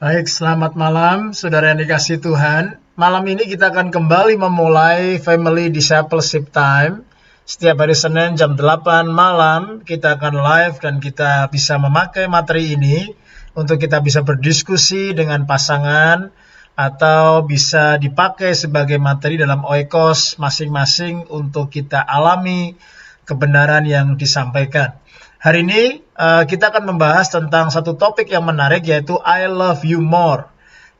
Baik, selamat malam, saudara yang dikasihi Tuhan. Malam ini kita akan kembali memulai Family Discipleship Time. Setiap hari Senin jam 8 malam, kita akan live dan kita bisa memakai materi ini untuk kita bisa berdiskusi dengan pasangan atau bisa dipakai sebagai materi dalam oikos masing-masing untuk kita alami kebenaran yang disampaikan. Hari ini kita akan membahas tentang satu topik yang menarik, yaitu I love you more.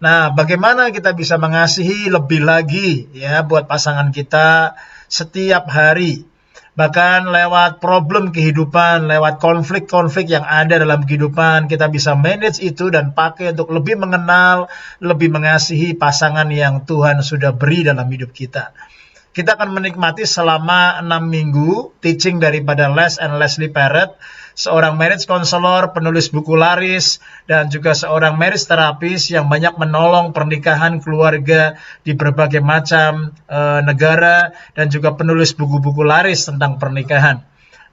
Nah, bagaimana kita bisa mengasihi lebih lagi ya buat pasangan kita setiap hari. Bahkan lewat problem kehidupan, lewat konflik-konflik yang ada dalam kehidupan, kita bisa manage itu dan pakai untuk lebih mengenal, lebih mengasihi pasangan yang Tuhan sudah beri dalam hidup kita. Kita akan menikmati selama 6 minggu teaching daripada Les and Leslie Parrott, seorang marriage counselor, penulis buku laris, dan juga seorang marriage therapist yang banyak menolong pernikahan keluarga di berbagai macam negara, dan juga penulis buku-buku laris tentang pernikahan.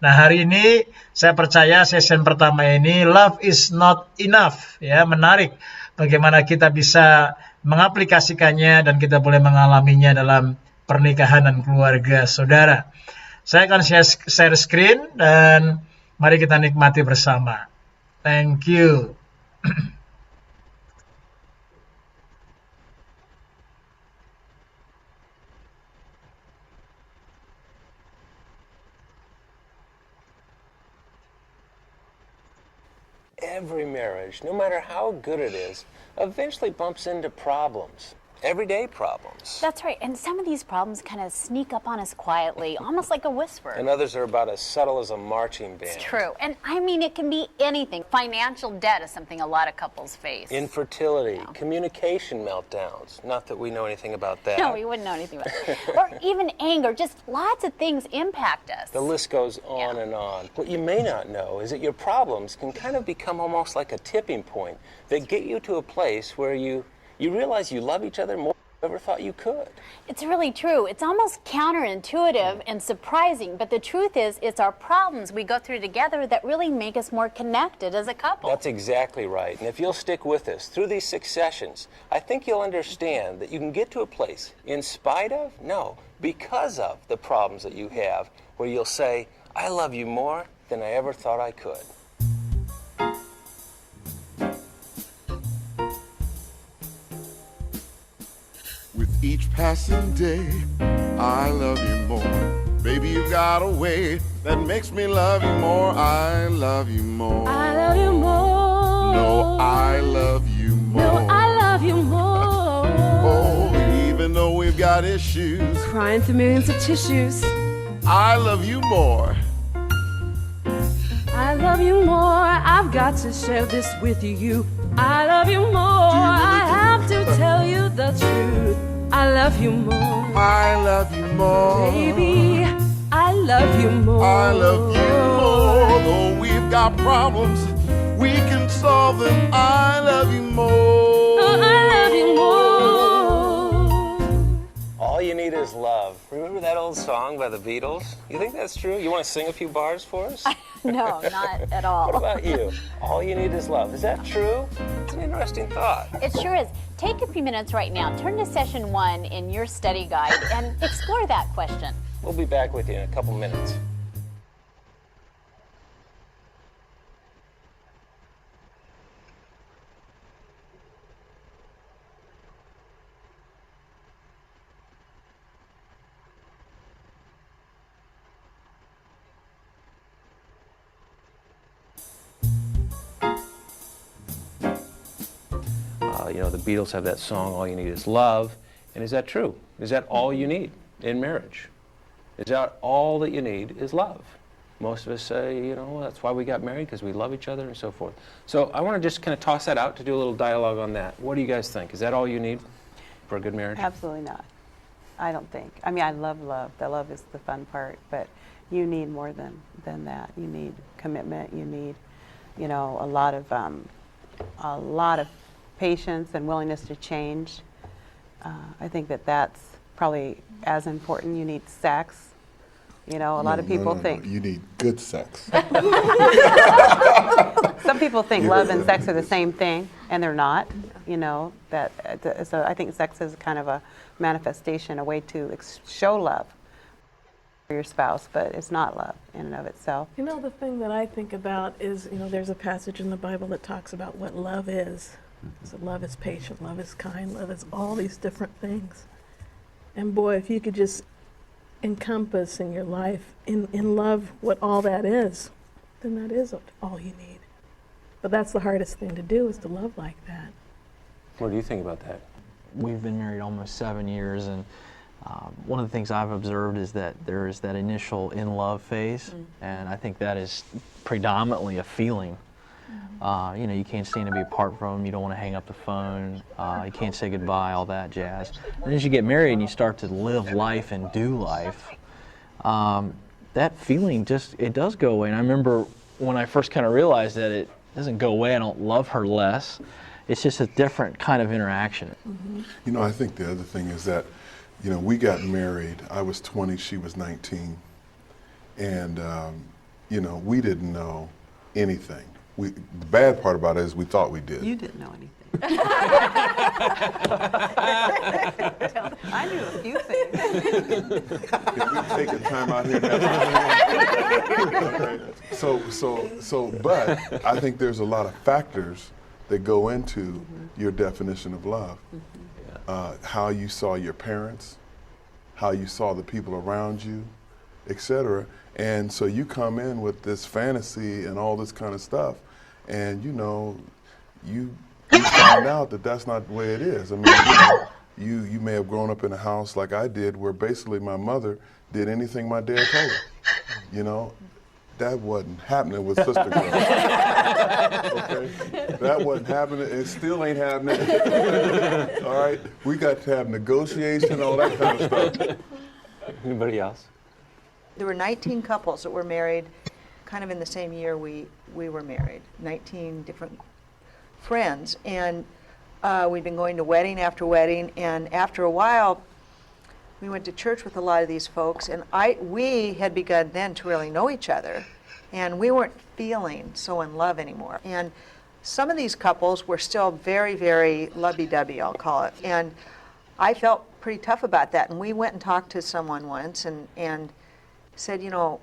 Nah, hari ini saya percaya sesi pertama ini Love is not enough, ya, menarik bagaimana kita bisa mengaplikasikannya dan kita boleh mengalaminya dalam pernikahan dan keluarga saudara. Saya akan share screen dan mari kita nikmati bersama. Thank you. Every marriage, no matter how good it is, eventually bumps into problems. Everyday problems. That's right. And some of these problems kind of sneak up on us quietly, almost like a whisper. And others are about as subtle as a marching band. It's true. And I mean, it can be anything. Financial debt is something a lot of couples face. Infertility, communication meltdowns. Not that we know anything about that. No, we wouldn't know anything about it. Or even anger. Just lots of things impact us. The list goes on and on. What you may not know is that your problems can kind of become almost like a tipping point that get you to a place where you realize you love each other more than you ever thought you could. It's really true. It's almost counterintuitive and surprising, but the truth is, it's our problems we go through together that really make us more connected as a couple. That's exactly right. And if you'll stick with us through these 6 sessions, I think you'll understand that you can get to a place, in spite of, no, because of the problems that you have, where you'll say, I love you more than I ever thought I could. With each passing day, I love you more. Baby, you've got a way that makes me love you more. I love you more. I love you more. No, I love you more. No, I love you more. Oh, even though we've got issues, Crying through millions of tissues. I love you more. I love you more. I've got to share this with you. I love you more. Do you really I do? have to tell you the truth. I love you more. I love you more. Baby, I love you more. I love you more. Though we've got problems, we can solve them. I love you more. Oh, I love you more. All you need is love. Remember that old song by the Beatles? You think that's true? You want to sing a few bars for us? No, not at all. What about you? All you need is love. Is that true? It's an interesting thought. It sure is. Take a few minutes right now. Turn to session 1 in your study guide and explore that question. We'll be back with you in a couple minutes. The Beatles have that song, All You Need Is Love. And is that true? Is that all you need in marriage? Is that all that you need is love? Most of us say, that's why we got married, because we love each other and so forth. So I want to just kind of toss that out to do a little dialogue on that. What do you guys think? Is that all you need for a good marriage? Absolutely not. I don't think. I mean, I love love. The love is the fun part, but you need more than that. You need commitment. You need, a lot of patience and willingness to change. I think that's probably as important. You need sex. A lot of people think. You need good sex. Some people think love and sex are the same thing, and they're not. you know, so I think sex is kind of a manifestation, a way to show love for your spouse, but it's not love in and of itself. You know, the thing that I think about is, you know, there's a passage in the Bible that talks about what love is. So love is patient, love is kind, love is all these different things. And boy, if you could just encompass in your life, in love, what all that is, then that is all you need. But that's the hardest thing to do, is to love like that. What do you think about that? We've been married almost 7 years, and one of the things I've observed is that there is that initial in-love phase, and I think that is predominantly a feeling. You know, you can't stand to be apart from them, you don't want to hang up the phone, you can't say goodbye, all that jazz. And as you get married and you start to live life and do life, that feeling it does go away. And I remember when I first kind of realized that it doesn't go away, I don't love her less, it's just a different kind of interaction. You know, I think the other thing is that, you know, we got married, I was 20, she was 19, and, you know, we didn't know anything. The bad part about it is we thought we did. You didn't know anything. I knew a few things. Can we take a time out here and have okay. But I think there's a lot of factors that go into your definition of love. How you saw your parents, how you saw the people around you, etc. And so you come in with this fantasy and all this kind of stuff, and you know, you find out that that's not the way it is. I mean, you know, you may have grown up in a house like I did, where basically my mother did anything my dad told her. You know, that wasn't happening with Sister Girl. Okay, that wasn't happening. It still ain't happening. All right, we got to have negotiation, all that kind of stuff. Anybody else? There were 19 couples that were married kind of in the same year we were married, 19 different friends. And we'd been going to wedding after wedding, and after a while, we went to church with a lot of these folks, and we had begun then to really know each other, and we weren't feeling so in love anymore. And some of these couples were still very, very lovey-dovey, I'll call it. And I felt pretty tough about that, and we went and talked to someone once and said, you know,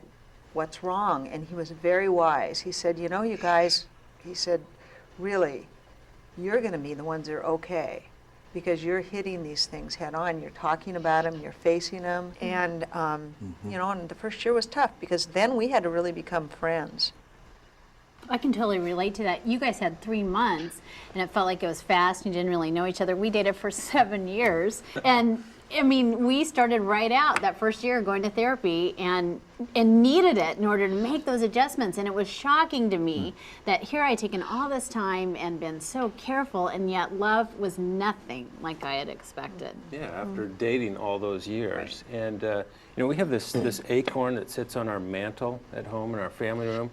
what's wrong? And he was very wise. He said, you know, you guys, he said, really, you're going to be the ones that are okay, because you're hitting these things head on. You're talking about them, you're facing them. And, you know, and the first year was tough, because then we had to really become friends. I can totally relate to that. You guys had 3 months, and it felt like it was fast. You didn't really know each other. We dated for 7 years. And I mean, we started right out that first year going to therapy and needed it in order to make those adjustments. And it was shocking to me that here I had taken all this time and been so careful, and yet love was nothing like I had expected. Yeah, after dating all those years. Right. And, you know, we have this acorn that sits on our mantle at home in our family room.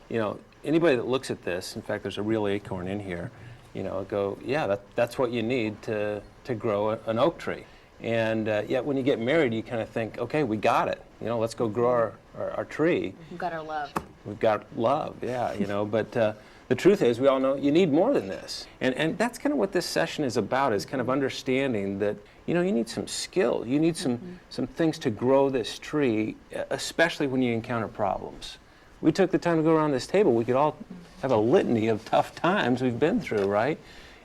You know, anybody that looks at this, in fact, there's a real acorn in here, you know, go, yeah, that's what you need to grow an oak tree. And yet when you get married, you kind of think, okay, we got it. You know, let's go grow our tree. We've got our love. We've got love, yeah, you know. But the truth is, we all know you need more than this. And that's kind of what this session is about, is kind of understanding that, you know, you need some skill. You need some things to grow this tree, especially when you encounter problems. We took the time to go around this table. We could all have a litany of tough times we've been through, right?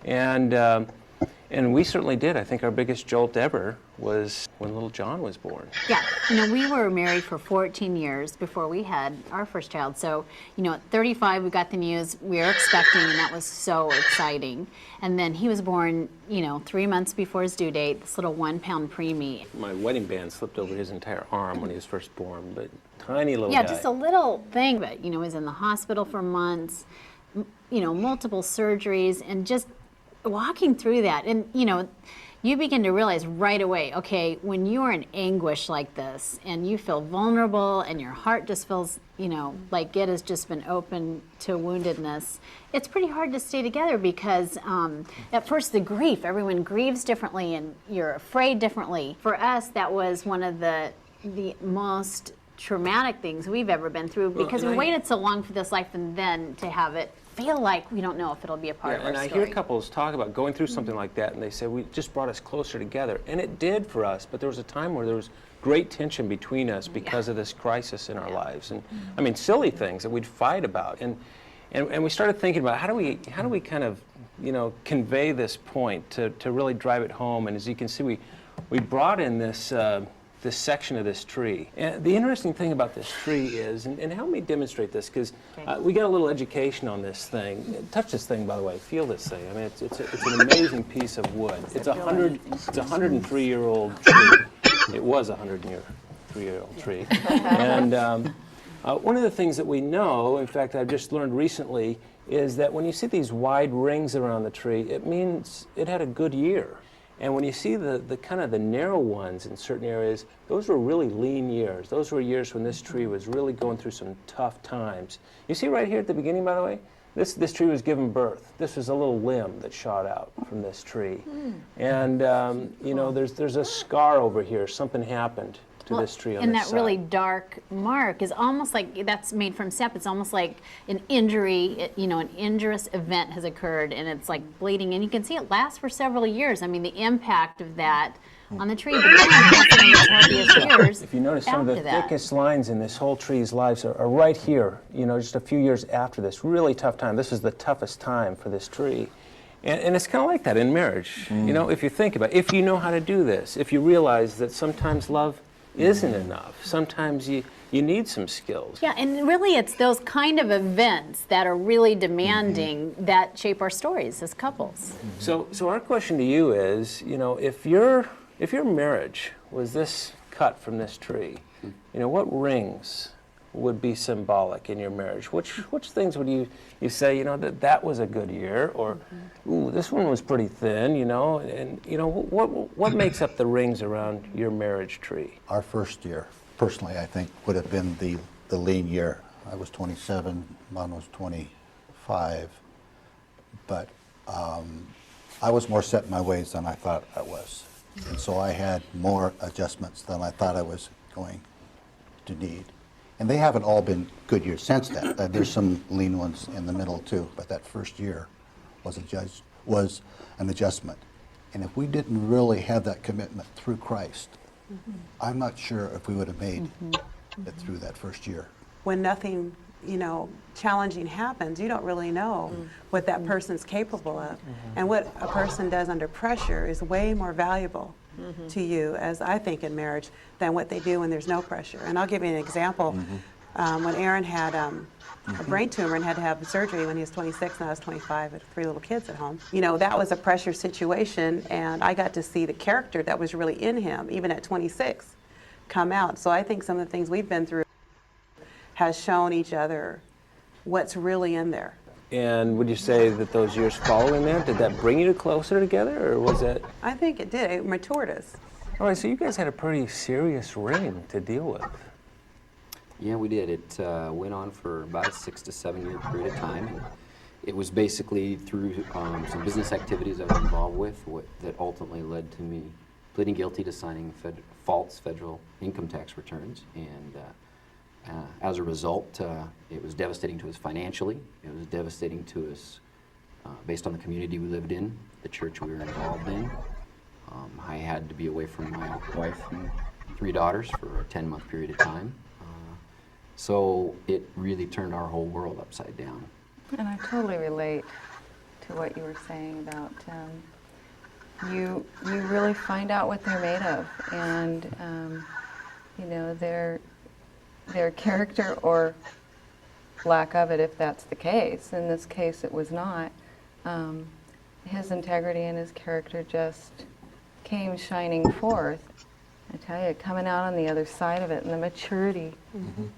And we certainly did. I think our biggest jolt ever was when little John was born. Yeah, you know, we were married for 14 years before we had our first child. So, you know, at 35, we got the news we were expecting, and that was so exciting. And then he was born, you know, 3 months before his due date, this little 1-pound preemie. My wedding band slipped over his entire arm when he was first born, but tiny little guy. Yeah, just a little thing, but, you know, was in the hospital for months, you know, multiple surgeries, and just walking through that. And, you know, you begin to realize right away, okay, when you are in anguish like this and you feel vulnerable and your heart just feels, you know, like it has just been open to woundedness, it's pretty hard to stay together, because at first the grief, everyone grieves differently and you're afraid differently. For us, that was one of the most traumatic things we've ever been through because we waited so long for this life and then to have it feel like we don't know if it'll be a part of our and story. I hear couples talk about going through something like that, and they say, we just brought us closer together. And it did for us, but there was a time where there was great tension between us because of this crisis in our lives. And I mean, silly things that we'd fight about. And we started thinking about how do we kind of, convey this point to really drive it home. And as you can see, we brought in this this section of this tree. And the interesting thing about this tree is, and help me demonstrate this, because we got a little education on this thing. Touch this thing, by the way. Feel this thing. I mean, it's an amazing piece of wood. It's a 103-year-old tree. It was a 103-year-old tree. And one of the things that we know, in fact, I've just learned recently, is that when you see these wide rings around the tree, it means it had a good year. And when you see the kind of the narrow ones in certain areas, those were really lean years. Those were years when this tree was really going through some tough times. You see right here at the beginning, by the way, this tree was given birth. This was a little limb that shot out from this tree. And, there's a scar over here. Something happened to this tree on and this that side. really dark mark is almost like that's made from sap. It's almost like an injury, an injurious event has occurred and it's like bleeding, and you can see it lasts for several years. I mean, the impact of that on the tree, but then also in its healthiest years. If you notice, some of the after that. thickest lines in this whole tree's lives are right here, just a few years after this. Really tough time. This is the toughest time for this tree. And it's kind of like that in marriage. If you think about it, if you know how to do this, if you realize that sometimes love isn't enough. Sometimes you need some skills. Yeah, and really it's those kind of events that are really demanding that shape our stories as couples. So our question to you is, if your marriage was this cut from this tree, what rings would be symbolic in your marriage? Which things would you say, that was a good year, or ooh, this one was pretty thin, and what makes up the rings around your marriage tree? Our first year, personally, I think, would have been the lean year. I was 27, Mon was 25, but I was more set in my ways than I thought I was. And so I had more adjustments than I thought I was going to need. And they haven't all been good years since then. There's some lean ones in the middle too, but that first year was an adjustment. And if we didn't really have that commitment through Christ, I'm not sure if we would have made it through that first year. When nothing, challenging happens, you don't really know what that person's capable of. And what a person does under pressure is way more valuable to you, as I think in marriage, than what they do when there's no pressure. And I'll give you an example. When Aaron had a brain tumor and had to have surgery when he was 26 and I was 25 with 3 little kids at home, that was a pressure situation, and I got to see the character that was really in him, even at 26, come out. So I think some of the things we've been through has shown each other what's really in there. And would you say that those years following that, did that bring you closer together, or was that? I think it did. It matured us. All right, so you guys had a pretty serious ring to deal with. Yeah, we did. It went on for about a 6 to 7 year period of time. And it was basically through some business activities I was involved with that ultimately led to me pleading guilty to signing false federal income tax returns. And as a result, it was devastating to us financially. It was devastating to us based on the community we lived in, the church we were involved in. I had to be away from my wife and 3 daughters for a 10-month period of time. So it really turned our whole world upside down. And I totally relate to what you were saying about you really find out what they're made of, and their character or lack of it, if that's the case. In this case, it was not. His integrity and his character just came shining forth. I tell you, coming out on the other side of it, and the maturity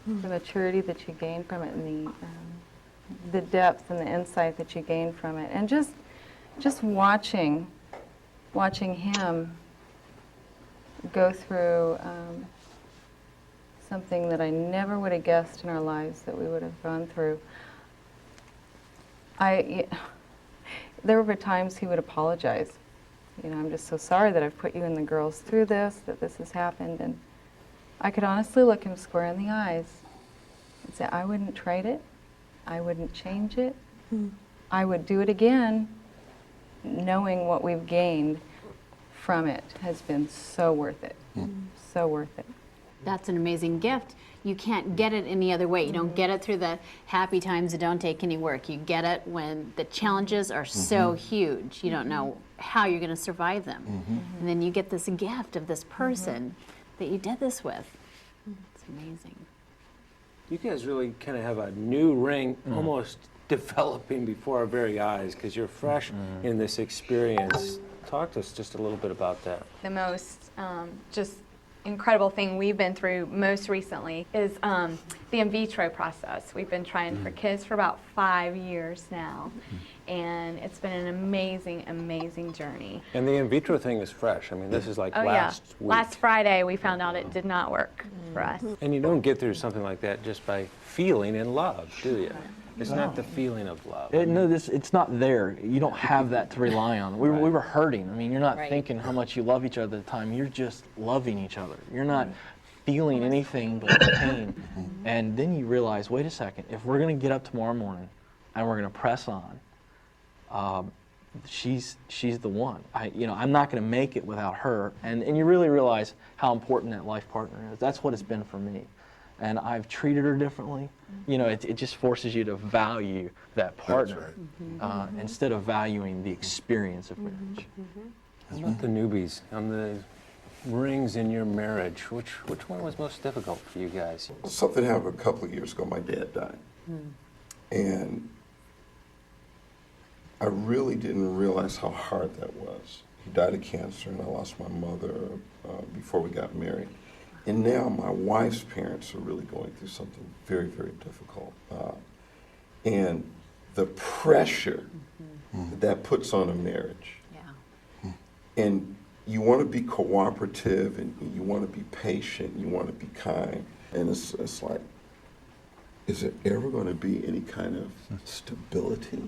that you gain from it, and the depth and the insight that you gain from it, and just watching him go through something that I never would have guessed in our lives that we would have gone through. There were times he would apologize. I'm just so sorry that I've put you and the girls through this, that this has happened. I could honestly look him square in the eyes and say, I wouldn't trade it. I wouldn't change it. I would do it again, knowing what we've gained from it has been so worth it. So worth it. That's an amazing gift. You can't get it any other way. You don't get it through the happy times that don't take any work. You get it when the challenges are so huge. You don't know how you're going to survive them. And then you get this gift of this person that you did this with. It's amazing. You guys really kind of have a new ring almost developing before our very eyes because you're fresh in this experience. Talk to us just a little bit about that. The most just incredible thing we've been through most recently is the in vitro process. We've been trying for kids for about 5 years now, and it's been an amazing, amazing journey. And the in vitro thing is fresh. I mean, this is like Oh last yeah, week. last Friday we found out it did not work for us. And you don't get through something like that just by feeling in love, do you? It's not the feeling of love. No, it's not there. You don't have that to rely on. We were hurting. I mean, you're not Right. thinking how much you love each other at the time. You're just loving each other. You're not feeling anything but pain. And then you realize, wait a second, if we're going to get up tomorrow morning and we're going to press on, she's the one. I'm not going to make it without her. And you really realize how important that life partner is. That's what it's been for me. And I've treated her differently. It just forces you to value that partner instead of valuing the experience of marriage. How about the newbies on the rings in your marriage? Which one was most difficult for you guys? Something happened a couple of years ago. My dad died. And I really didn't realize how hard that was. He died of cancer, and I lost my mother before we got married. And now my wife's parents are really going through something very, very difficult. And the pressure that puts on a marriage. Yeah. And you want to be cooperative, and you want to be patient, you want to be kind. And it's like, is there ever going to be any kind of stability?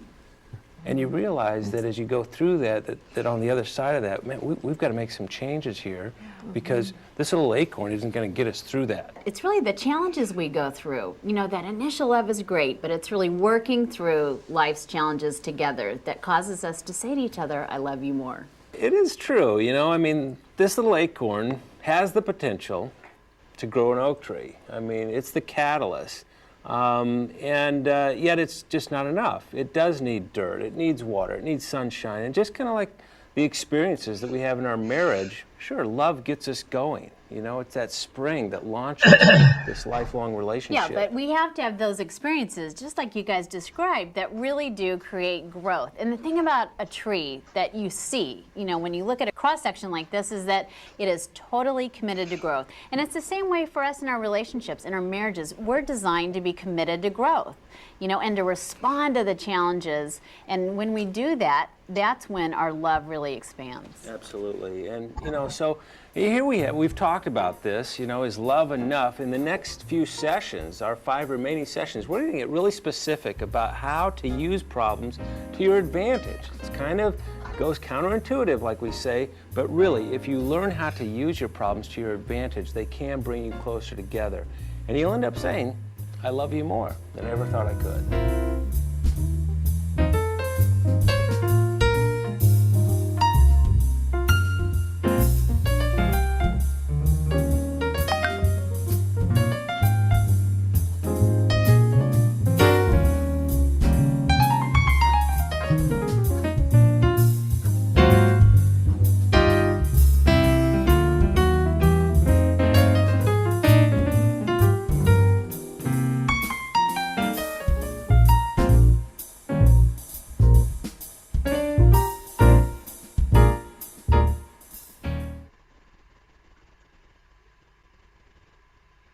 And you realize that as you go through that on the other side of that, man, we've got to make some changes here because this little acorn isn't going to get us through that. It's really the challenges we go through. That initial love is great, but it's really working through life's challenges together that causes us to say to each other, I love you more. It is true, I mean, this little acorn has the potential to grow an oak tree. I mean, it's the catalyst. Yet it's just not enough. It does need dirt, it needs water, it needs sunshine, and just kind of like the experiences that we have in our marriage, sure, love gets us going. It's that spring that launches this lifelong relationship. Yeah, but we have to have those experiences, just like you guys described, that really do create growth. And the thing about a tree that you see, when you look at a cross-section like this, is that it is totally committed to growth. And it's the same way for us in our relationships, in our marriages. We're designed to be committed to growth, and to respond to the challenges. And when we do that, that's when our love really expands. Absolutely. And, so here we've talked about this, is love enough? In the next few sessions, our 5 remaining sessions, we're going to get really specific about how to use problems to your advantage. It's kind of goes counterintuitive, like we say, but really, if you learn how to use your problems to your advantage, they can bring you closer together. And you'll end up saying, I love you more than I ever thought I could.